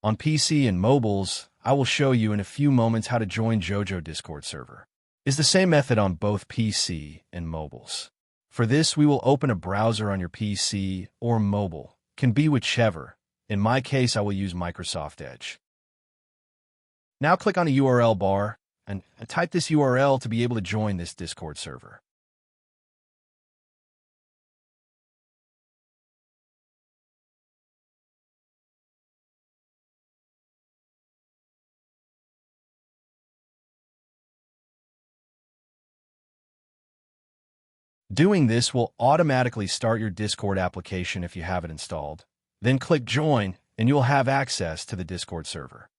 On PC and mobiles, I will show you in a few moments how to join JoJo Discord server. It's the same method on both PC and mobiles. For this, we will open a browser on your PC or mobile. Can be whichever. In my case, I will use Microsoft Edge. Now click on the URL bar and type this URL to be able to join this Discord server. Doing this will automatically start your Discord application if you have it installed. Then click Join, and you'll have access to the Discord server.